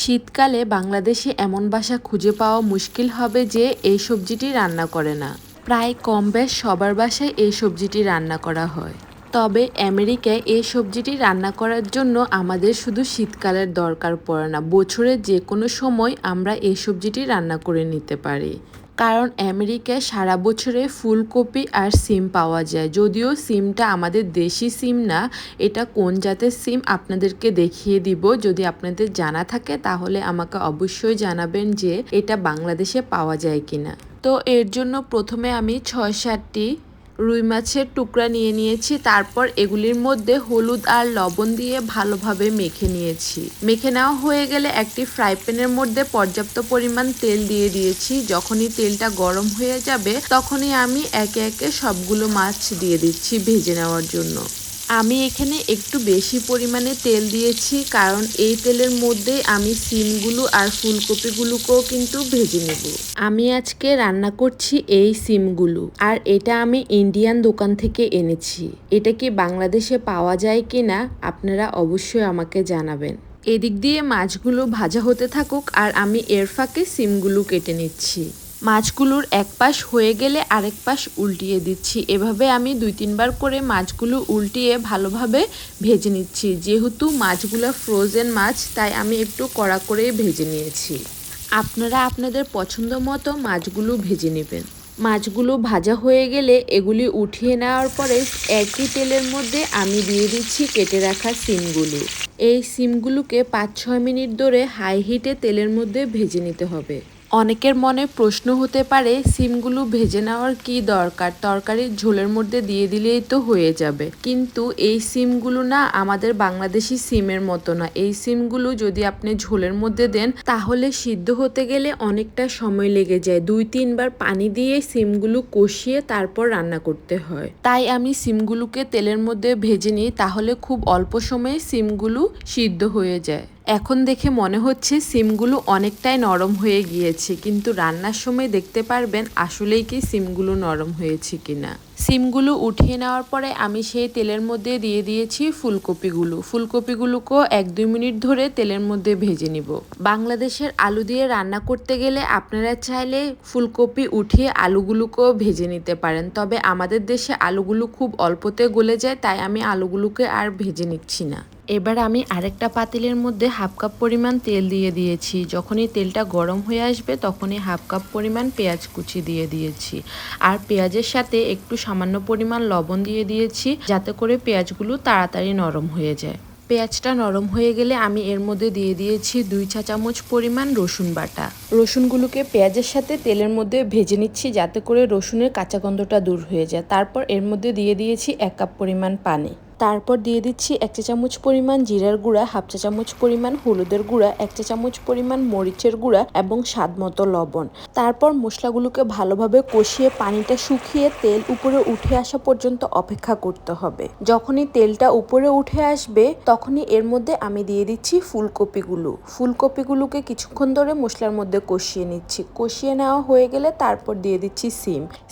শীতকালে বাংলাদেশে এমন বাসা খুঁজে পাওয়া মুশকিল হবে যে এই সবজিটি রান্না করে না। প্রায় কম বেশ সবার বাসায় এই সবজিটি রান্না করা হয়। তবে আমেরিকায় এই সবজিটি রান্না করার জন্য আমাদের শুধু শীতকালের দরকার পড়ে না, বছরের যে কোনো সময় আমরা এই সবজিটি রান্না করে নিতে পারি। কারণ আমেরিকায় সারা বছরে ফুলকপি আর সিম পাওয়া যায়। যদিও সিমটা আমাদের দেশি সিম না, এটা কোন জাতের সিম আপনাদেরকে দেখিয়ে দিব। যদি আপনাদের জানা থাকে তাহলে আমাকে অবশ্যই জানাবেন যে এটা বাংলাদেশে পাওয়া যায় কিনা। তো এর জন্য প্রথমে আমি ৬-৭টি রুই মাছের টুকরা নিয়ে নিয়েছি। তারপর এগুলির মধ্যে হলুদ আর লবণ দিয়ে ভালোভাবে মেখে নিয়েছি। মেখে নেওয়া হয়ে গেলে একটি ফ্রাই প্যানের মধ্যে পর্যাপ্ত পরিমাণ তেল দিয়ে দিয়েছি। যখনই তেলটা গরম হয়ে যাবে তখনই আমি একে একে সবগুলো মাছ দিয়ে দিচ্ছি ভেজে নেওয়ার জন্য। আমি এখানে একটু বেশি পরিমাণে তেল দিয়েছি, কারণ এই তেলের মধ্যে আমি সিমগুলো আর ফুলকপিগুলোকেও কিন্তু ভেজে নেব। আমি আজকে রান্না করছি এই সিমগুলো, আর এটা আমি ইন্ডিয়ান দোকান থেকে এনেছি। এটা কি বাংলাদেশে পাওয়া যায় কিনা আপনারা অবশ্যই আমাকে জানাবেন। এদিক দিয়ে মাছগুলো ভাজা হতে থাকুক আর আমি এর ফাঁকে সিমগুলো কেটে নিচ্ছি। মাছগুলোর এক পাশ হয়ে গেলে আরেক পাশ উল্টিয়ে দিচ্ছি। এভাবে আমি ২-৩ বার করে মাছগুলো উল্টিয়ে ভালোভাবে ভেজে নিচ্ছি। যেহেতু মাছগুলো ফ্রোজেন মাছ, তাই আমি একটু কড়া করেই ভেজে নিয়েছি। আপনারা আপনাদের পছন্দ মতো মাছগুলো ভেজে নেবেন। মাছগুলো ভাজা হয়ে গেলে এগুলি উঠিয়ে নেওয়ার পরে একই তেলের মধ্যে আমি দিয়ে দিচ্ছি কেটে রাখা সিমগুলো। এই সিমগুলোকে ৫-৬ মিনিট ধরে হাই হিটে তেলের মধ্যে ভেজে নিতে হবে। অনেকের মনে প্রশ্ন হতে পারে, সিমগুলো ভেজে নেওয়ার কি দরকার, তরকারির ঝোলের মধ্যে দিয়ে দিলেই তো হয়ে যাবে। কিন্তু এই সিমগুলো না আমাদের বাংলাদেশি সিমের মতো না। এই সিমগুলো যদি আপনি ঝোলের মধ্যে দেন তাহলে সিদ্ধ হতে গেলে অনেকটা সময় লেগে যায়। ২-৩ বার পানি দিয়ে সিমগুলো কষিয়ে তারপর রান্না করতে হয়। তাই আমি সিমগুলোকে তেলের মধ্যে ভেজে নিই, তাহলে খুব অল্প সময়ে সিমগুলো সিদ্ধ হয়ে যায়। এখন দেখে মনে হচ্ছে সিমগুলো অনেকটাই নরম হয়ে গিয়েছে, কিন্তু রান্নার সময় দেখতে পারবেন আসলেই কি সিমগুলো নরম হয়েছে কিনা। সিমগুলো উঠিয়ে নেওয়ার পরে আমি সেই তেলের মধ্যে দিয়ে দিয়েছি ফুলকপিগুলোকেও ১-২ মিনিট ধরে তেলের মধ্যে ভেজে নিব। বাংলাদেশের আলু দিয়ে রান্না করতে গেলে আপনারা চাইলে ফুলকপি উঠিয়ে আলুগুলোকেও ভেজে নিতে পারেন, তবে আমাদের দেশে আলুগুলো খুব অল্পতে গলে যায়, তাই আমি আলুগুলোকে আর ভেজে নিচ্ছি না। এবার আমি আরেকটা পাতিলের মধ্যে 1/2 কাপ পরিমাণ তেল দিয়ে দিয়েছি। যখনই তেলটা গরম হয়ে আসবে তখনই 1/2 কাপ পরিমাণ পেঁয়াজ কুচি দিয়ে দিয়েছি। আর পেঁয়াজের সাথে একটু সামান্য পরিমাণ লবণ দিয়ে দিয়েছি, যাতে করে পেঁয়াজগুলো তাড়াতাড়ি নরম হয়ে যায়। পেঁয়াজটা নরম হয়ে গেলে আমি এর মধ্যে দিয়ে দিয়েছি 2 চা চামচ পরিমাণ রসুন বাটা। রসুনগুলোকে পেঁয়াজের সাথে তেলের মধ্যে ভেজে নিচ্ছি, যাতে করে রসুনের কাঁচা গন্ধটা দূর হয়ে যায়। তারপর এর মধ্যে দিয়ে দিয়েছি 1 কাপ পরিমাণ পানি। তারপর দিয়ে দিচ্ছি 1 চা চামচ পরিমাণ জিরার গুঁড়া, 1/2 চা চামচ পরিমাণ হলুদের গুঁড়া, 1 চা চামচ পরিমাণ মরিচের গুঁড়া এবং স্বাদ মতো লবণ। তারপর মশলাগুলোকে ভালোভাবে কষিয়ে পানিটা শুকিয়ে তেল উপরে উঠে আসা পর্যন্ত অপেক্ষা করতে হবে। যখনই তেলটা উপরে উঠে আসবে তখনই এর মধ্যে আমি দিয়ে দিচ্ছি ফুলকপিগুলোকে কিছুক্ষণ ধরে মশলার মধ্যে কষিয়ে নিচ্ছি। কষিয়ে নেওয়া হয়ে গেলে তারপর দিয়ে দিচ্ছি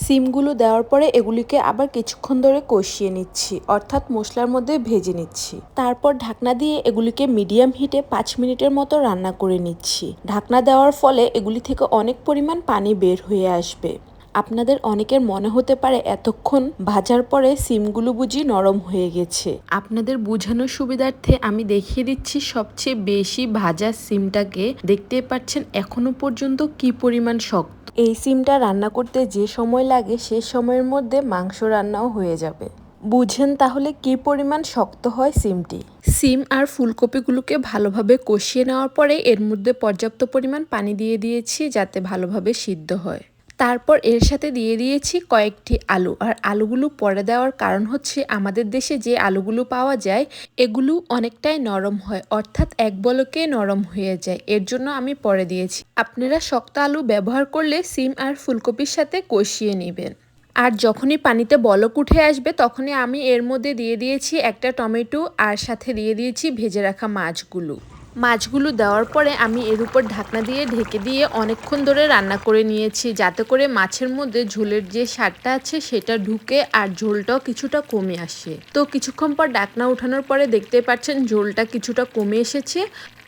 সিমগুলো দেওয়ার পরে এগুলিকে আবার কিছুক্ষণ ধরে কষিয়ে নিচ্ছি, অর্থাৎ মশলার মধ্যে ভেজে নিচ্ছি। তারপর ঢাকনা দিয়ে এগুলিকে মিডিয়াম হিটে 5 মিনিটের মতো রান্না করে নিচ্ছি। ঢাকনা দেওয়ার ফলে এগুলি থেকে অনেক পরিমাণ পানি বের হয়ে আসবে। আপনাদের অনেকের মনে হতে পারে এতক্ষণ ভাজার পরে সিমগুলো বুঝি নরম হয়ে গেছে। আপনাদের বোঝানোর সুবিধার্থে আমি দেখিয়ে দিচ্ছি সবচেয়ে বেশি ভাজা সিমটাকে। দেখতে পাচ্ছেন এখনো পর্যন্ত কি পরিমাণ শক্ত। এই সিমটা রান্না করতে যে সময় লাগে সে সময়ের মধ্যে মাংস রান্নাও হয়ে যাবে। বুঝেন তাহলে কি পরিমাণ শক্ত হয় সিমটি। সিম আর ফুলকপিগুলোকে ভালোভাবে কষিয়ে নেওয়ার পরে এর মধ্যে পর্যাপ্ত পরিমাণ পানি দিয়ে দিয়েছি, যাতে ভালোভাবে সিদ্ধ হয়। তারপর এর সাথে দিয়ে দিয়েছি কয়েকটি আলু। আর আলুগুলো পরে দেওয়ার কারণ হচ্ছে আমাদের দেশে যে আলুগুলো পাওয়া যায় এগুলো অনেকটাই নরম হয়, অর্থাৎ এক বলকে নরম হয়ে যায়। এর জন্য আমি পরে দিয়েছি। আপনারা শক্ত আলু ব্যবহার করলে সিম আর ফুলকপির সাথে কষিয়ে নেবেন। আর যখনই পানিতে বলক উঠে আসবে তখনই আমি এর মধ্যে দিয়ে দিয়েছি একটা টমেটো, আর সাথে দিয়ে দিয়েছি ভেজে রাখা মাছগুলো। মাছগুলো দেওয়ার পরে আমি এর উপর ঢাকনা দিয়ে ঢেকে দিয়ে অনেকক্ষণ ধরে রান্না করে নিয়েছি, যাতে করে মাছের মধ্যে ঝোলের যে স্বাদটা আছে সেটা ঢুকে আর ঝোলটাও কিছুটা কমে আসে। তো কিছুক্ষণ পর ঢাকনা উঠানোর পরে দেখতে পাচ্ছেন ঝোলটা কিছুটা কমে এসেছে।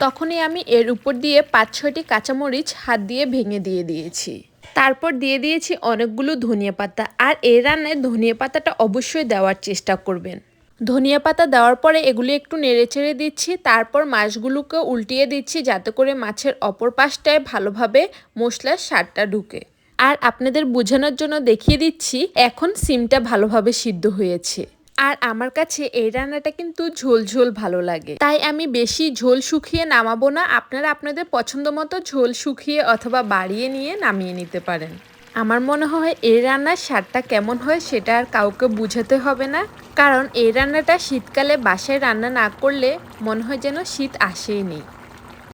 তখনই আমি এর উপর দিয়ে 5-6টি কাঁচামরিচ হাত দিয়ে ভেঙে দিয়ে দিয়েছি। তারপর দিয়ে দিয়েছি অনেকগুলো ধনিয়া পাতা। আর এই রান্নায় ধনিয়া পাতাটা অবশ্যই দেওয়ার চেষ্টা করবেন। ধনিয়া পাতা দেওয়ার পরে এগুলি একটু নেড়েচেড়ে দিচ্ছি। তারপর মাছগুলোকে উল্টিয়ে দিচ্ছি, যাতে করে মাছের অপর পাশটায় ভালোভাবে মশলার স্বাদটা ঢুকে। আর আপনাদের বোঝানোর জন্য দেখিয়ে দিচ্ছি এখন সিমটা ভালোভাবে সিদ্ধ হয়েছে। আর আমার কাছে এই রান্নাটা কিন্তু ঝোল ঝোল ভালো লাগে, তাই আমি বেশি ঝোল শুকিয়ে নামাবো না। আপনারা আপনাদের পছন্দ মতো ঝোল শুকিয়ে অথবা বাড়িয়ে নিয়ে নামিয়ে নিতে পারেন। আমার মনে হয় এই রান্নার স্বাদটা কেমন হয় সেটা আর কাউকে বুঝাতে হবে না, কারণ এই রান্নাটা শীতকালে বাসায় রান্না না করলে মনে হয় যেন শীত আসেই নি।